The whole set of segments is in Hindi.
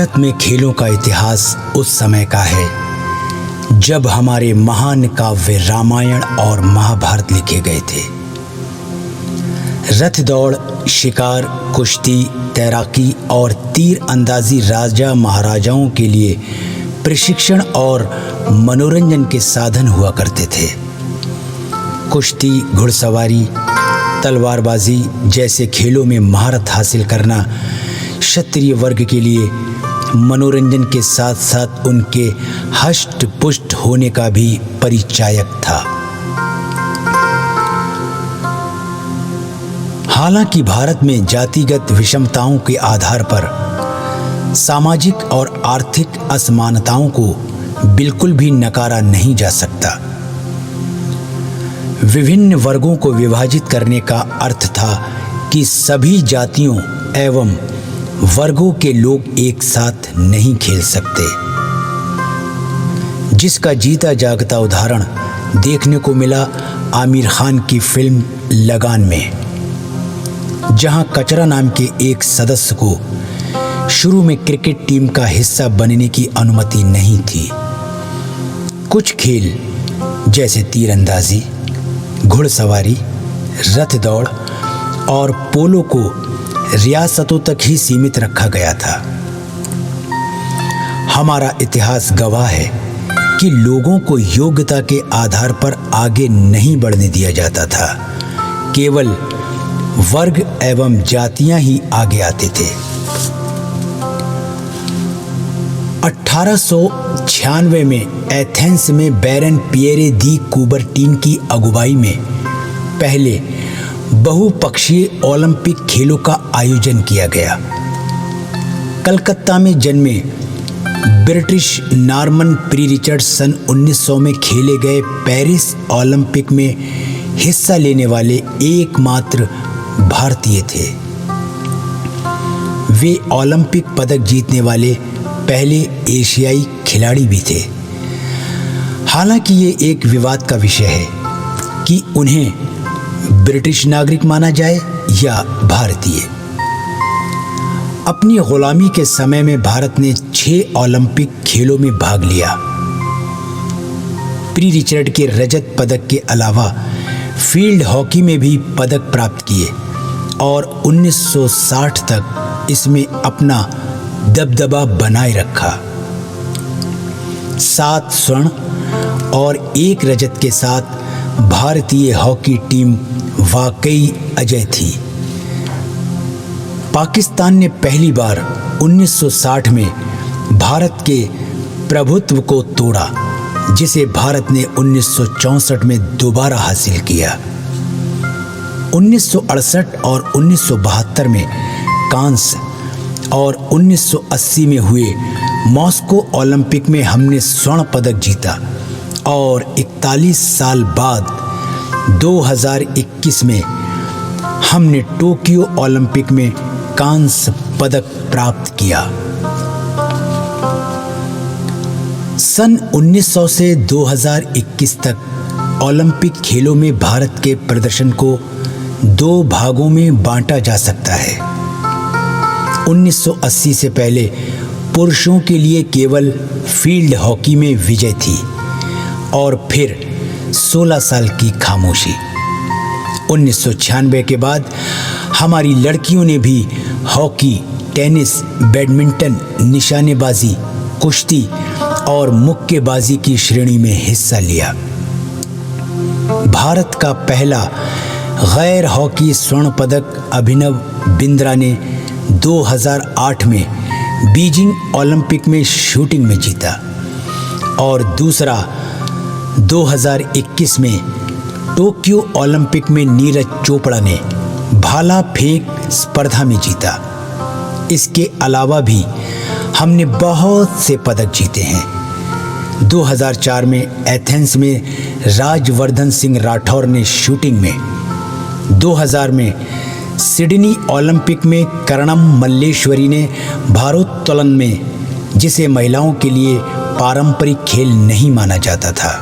भारत में खेलों का इतिहास उस समय का है जब हमारे महान काव्य रामायण और महाभारत लिखे गए थे। रथ दौड़, शिकार, कुश्ती, तैराकी और तीर अंदाजी राजा महाराजाओं के लिए प्रशिक्षण और मनोरंजन के साधन हुआ करते थे। कुश्ती, घुड़सवारी, तलवारबाजी जैसे खेलों में महारत हासिल करना क्षत्रिय वर्ग के लिए मनोरंजन के साथ साथ उनके हष्ट पुष्ट होने का भी परिचायक था। हालांकि भारत में जातिगत विषमताओं के आधार पर सामाजिक और आर्थिक असमानताओं को बिल्कुल भी नकारा नहीं जा सकता। विभिन्न वर्गों को विभाजित करने का अर्थ था कि सभी जातियों एवं वर्गों के लोग एक साथ नहीं खेल सकते, जिसका जीता जागता उदाहरण देखने को मिला आमिर खान की फिल्म लगान में, जहां कचरा नाम के एक सदस्य को शुरू में क्रिकेट टीम का हिस्सा बनने की अनुमति नहीं थी। कुछ खेल जैसे तीरंदाजी, घुड़सवारी, रथ दौड़ और पोलो को रियासतों तक ही सीमित रखा गया था। हमारा इतिहास गवाह है कि लोगों को योग्यता के आधार पर आगे नहीं बढ़ने दिया जाता था, केवल वर्ग एवं जातियां ही आगे आते थे। 1896 में एथेंस में बैरन पियरे दी कूबरटीन की अगुवाई में पहले बहुपक्षीय ओलंपिक खेलों का आयोजन किया गया। कलकत्ता में जन्मे ब्रिटिश नॉर्मन प्री रिचर्ड सन 1900 में खेले गए पेरिस ओलंपिक में हिस्सा लेने वाले एकमात्र भारतीय थे। वे ओलंपिक पदक जीतने वाले पहले एशियाई खिलाड़ी भी थे। हालांकि ये एक विवाद का विषय है कि उन्हें ब्रिटिश नागरिक माना जाए या भारतीय। अपनी गुलामी के समय में भारत ने 6 ओलंपिक खेलों में भाग लिया। प्री रिचर्ड के रजत पदक के अलावा फील्ड हॉकी में भी पदक प्राप्त किए और 1960 तक इसमें अपना दबदबा बनाए रखा। 7 स्वर्ण और 1 रजत के साथ भारतीय हॉकी टीम वाकई अजय थी। पाकिस्तान ने पहली बार 1960 में भारत के प्रभुत्व को तोड़ा, जिसे भारत ने 1964 में दोबारा हासिल किया। 1968 और 1972 में कांस्य और 1980 में हुए मॉस्को ओलंपिक में हमने स्वर्ण पदक जीता और 41 साल बाद 2021 में हमने टोक्यो ओलंपिक में कांस्य पदक प्राप्त किया। सन 1900 से 2021 तक ओलंपिक खेलों में भारत के प्रदर्शन को 2 भागों में बांटा जा सकता है। 1980 से पहले पुरुषों के लिए केवल फील्ड हॉकी में विजय थी और फिर 16 साल की खामोशी। 1996 के बाद हमारी लड़कियों ने भी हॉकी, टेनिस, बैडमिंटन, निशानेबाजी, कुश्ती और मुक्केबाजी की श्रेणी में हिस्सा लिया। भारत का पहला गैर हॉकी स्वर्ण पदक अभिनव बिंद्रा ने 2008 में बीजिंग ओलंपिक में शूटिंग में जीता और दूसरा 2021 में टोक्यो ओलंपिक में नीरज चोपड़ा ने भाला फेंक स्पर्धा में जीता। इसके अलावा भी हमने बहुत से पदक जीते हैं। 2004 में एथेंस में राजवर्धन सिंह राठौर ने शूटिंग में, 2000 में सिडनी ओलंपिक में कर्णम मल्लेश्वरी ने भारोत्तोलन में, जिसे महिलाओं के लिए पारंपरिक खेल नहीं माना जाता था।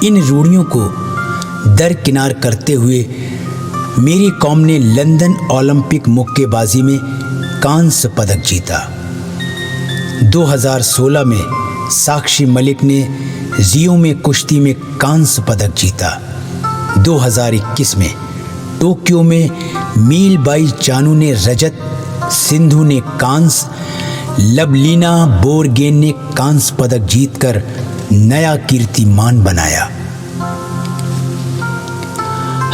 इन रूढ़ियों को दरकिनार करते हुए मेरी कौम ने लंदन ओलंपिक मुक्केबाजी में कांस्य पदक जीता। 2016 में साक्षी मलिक ने रियो में कुश्ती में कांस्य पदक जीता। 2021 में टोक्यो में मीलबाई चानू ने रजत, सिंधु ने कांस्य, लवलीना बोरगोहेन ने कांस्य पदक जीतकर नया कीर्तिमान बनाया।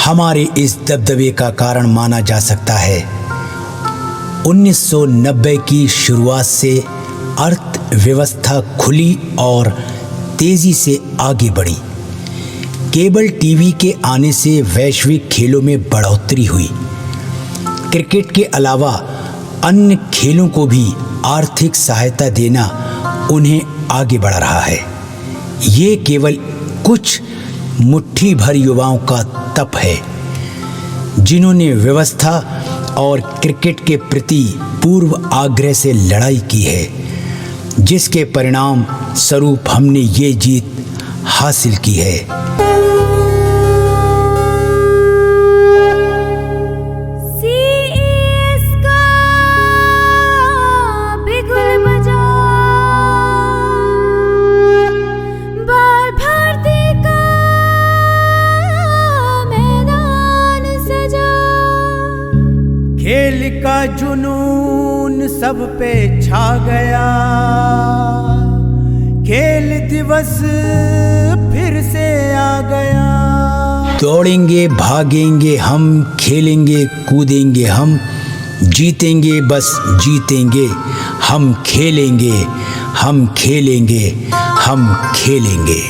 हमारे इस दबदबे का कारण माना जा सकता है 1990 की शुरुआत से अर्थव्यवस्था खुली और तेजी से आगे बढ़ी। केबल टीवी के आने से वैश्विक खेलों में बढ़ोतरी हुई। क्रिकेट के अलावा अन्य खेलों को भी आर्थिक सहायता देना उन्हें आगे बढ़ा रहा है। ये केवल कुछ मुट्ठी भर युवाओं का तप है जिन्होंने व्यवस्था और क्रिकेट के प्रति पूर्व आग्रह से लड़ाई की है, जिसके परिणाम स्वरूप हमने ये जीत हासिल की है। खेल का जुनून सब पे छा गया, खेल दिवस फिर से आ गया। दौड़ेंगे, भागेंगे हम, खेलेंगे, कूदेंगे हम, जीतेंगे बस जीतेंगे, हम खेलेंगे, हम खेलेंगे, हम खेलेंगे।